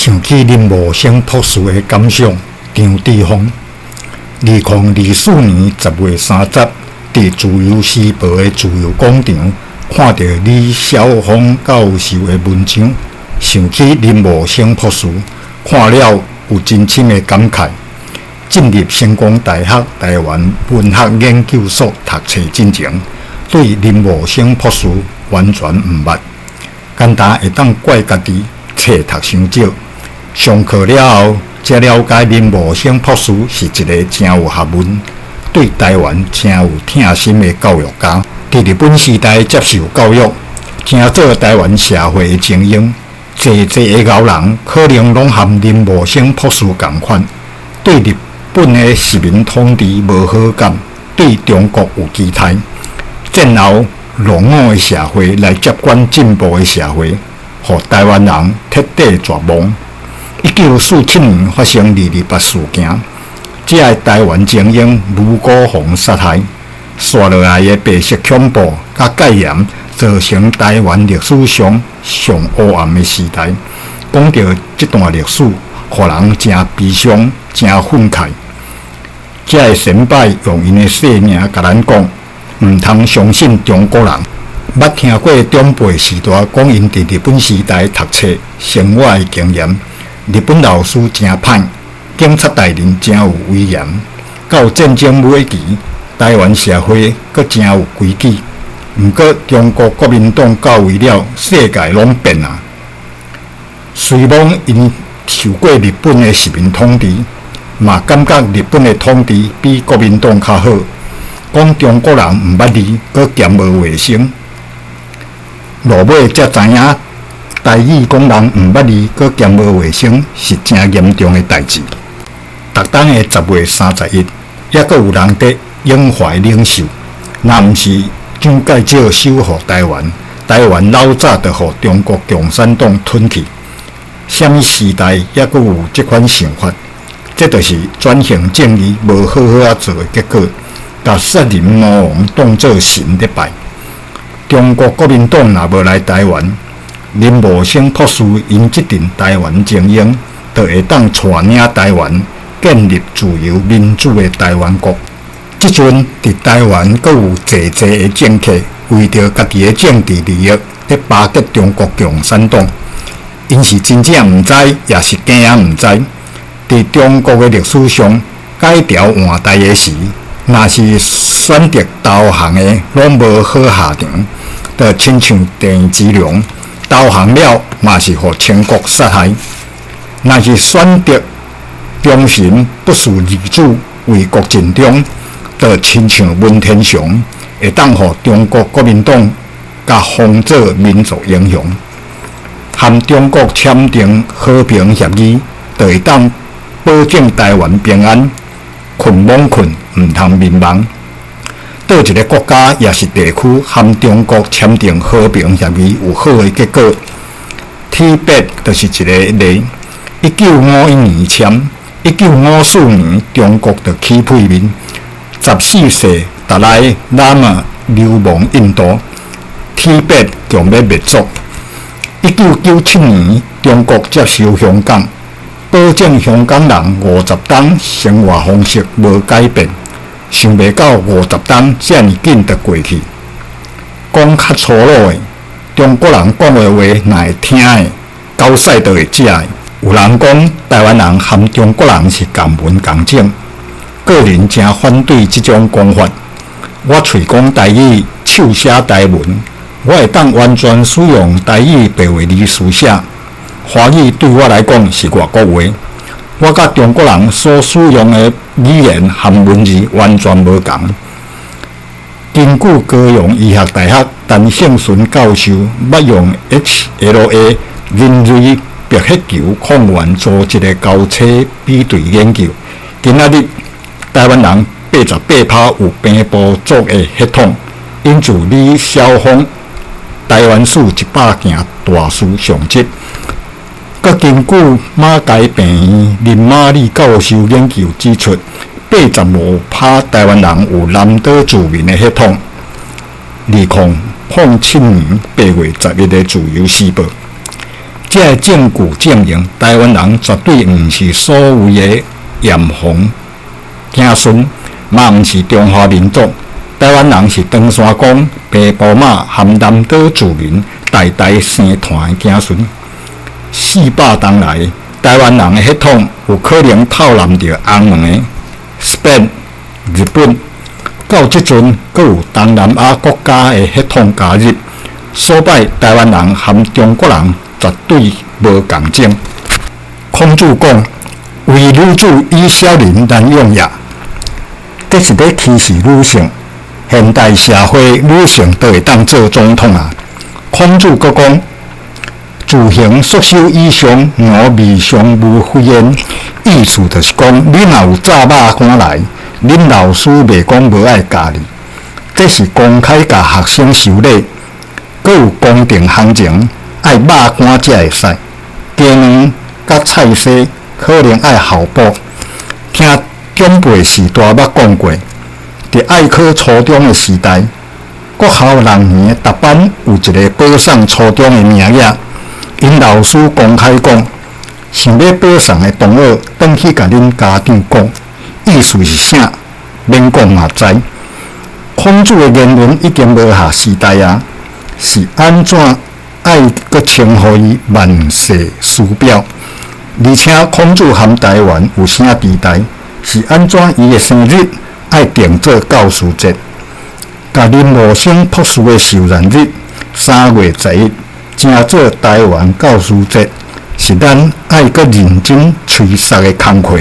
想起林茂生博士的感想，张志峰。2024年10月30日，伫自由时报的自由广场，看到李晓峰教授的文章，想起林茂生博士，看了有真深的感慨。进入成功大学台湾文学研究所读册之前，对林茂生博士完全毋捌，简单会当怪家己册读伤少。上课了后，才了解林茂生博士是一个真有学问、对台湾真有疼心的教育家。伫日本时代接受教育，成做台湾社会的精英。济的后人可能拢和林茂生博士同款，对日本的实名统治无好感，对中国有期待。战后落伍的社会来接管进步的社会，互台湾人彻底绝望。1947年发生228事件，这个台湾精英卢国宏杀害，刷落来的白色恐怖甲戒严，造成台湾历史上上黑暗的时代。讲到这段历史，互人真悲伤、真愤慨。这个先辈用因的性命甲咱讲，毋通相信中国人。捌听过长辈时代讲因伫日本时代读册生活的经验。日本老师真歹，警察大人真有威严。到战争末期，台湾社会阁真有规矩。毋过中国国民党到位了，世界拢变啊。虽然因受过日本的实名统治，嘛感觉日本的统治比国民党较好。讲中国人毋捌字，阁兼无卫生。落尾才知影。台语讲人毋捌字，阁兼无卫生，是真严重的代志。逐当的10月31日，还阁有人伫缅怀领袖，若毋是蒋介石守护台湾，台湾老早就互中国共产党吞去。什么时代还阁有这款想法？这就是转型正义无好好做的结果，把杀人魔王当作神咧拜。中国国民党若无来台湾，林茂生博士因这阵台湾精英，就会当带领台湾建立自由民主的台湾国。即阵伫台湾，阁有济的政客为着家己的政治利益，咧巴结中国共产党。因是真正毋知，也是假啊毋知。伫中国的历史上，改朝换代的时，若是选择投降的，拢无好下场，就亲像郑芝龙。投降了，嘛是互清国杀害。若是选择忠臣不事二主，为国尽忠，就亲像文天祥，会当互中国国民党甲封做民族英雄。和中国签订和平协议，就会当保证台湾平安。困罔困，毋通迷茫。倒一个国家也是地区和中国签订和平协议有好的结果。铁北就是一个例。1951年签，1954年中国就起配面，14世达赖喇嘛流亡印度，铁北强要灭族。1997年中国接收香港，保证香港人50天生活方式无改变。想袂到50天遮尔紧就过去。讲较粗鲁的，中国人讲的话，若会听的，交屎就会食的。有人讲台湾人和中国人是共文共种，个人真反对这种讲法。我喙讲台语，手写台文，我会当完全使用台语白话字书写。华语对我来讲是外国话。我甲中国人所使用的语言和文字完全无同。根据高雄医学大学陈胜顺教授捌用 HLA 人类白血球抗原做一个交叉比对研究，今仔日台湾人88%有病部族的血统，因此李晓峰台湾史100件大书上集。佮根据马偕病院林马里教授研究指出，85%台湾人有南岛住民的血统。2007年8月11日的《自由时报》，这个证据证明，台湾人绝对毋是所谓的炎黄子孙，嘛毋是中华民族。台湾人是长山公、白布马含南岛住民代代生团的子孙。400年来，台湾人的血统有可能套揽着红门的 Spain、日本，到即阵，阁有东南亚国家的血统加入，所摆台湾人含中国人绝对无共种。孔子讲：“唯女子以小人难用也。”这是要歧视女性。现代社会，女性都会当做总统啊。孔子阁讲：“自行束手以上，我未尝无非言。”意思就是讲，你若有炸肉干来，恁老师袂讲无爱教你。这是公开甲学生收礼，阁有公定行情，爱肉干才会使。鸡卵甲菜色可能爱后补。听长辈时代捌讲过。伫爱考初中的时代，国校人员逐班有一个保送初中的名额，因老师公开讲，想要保送的同学，转去甲恁家长讲，意思是啥？免讲嘛知。孔子的言论已经无下时代啊，是安怎爱阁称呼伊万世师表？而且孔子含台湾有啥地带？是安怎伊的生日？爱定做教师节，甲林茂生博士的寿诞日3月11，正做台湾教师节，是咱爱阁认真催杀的工课。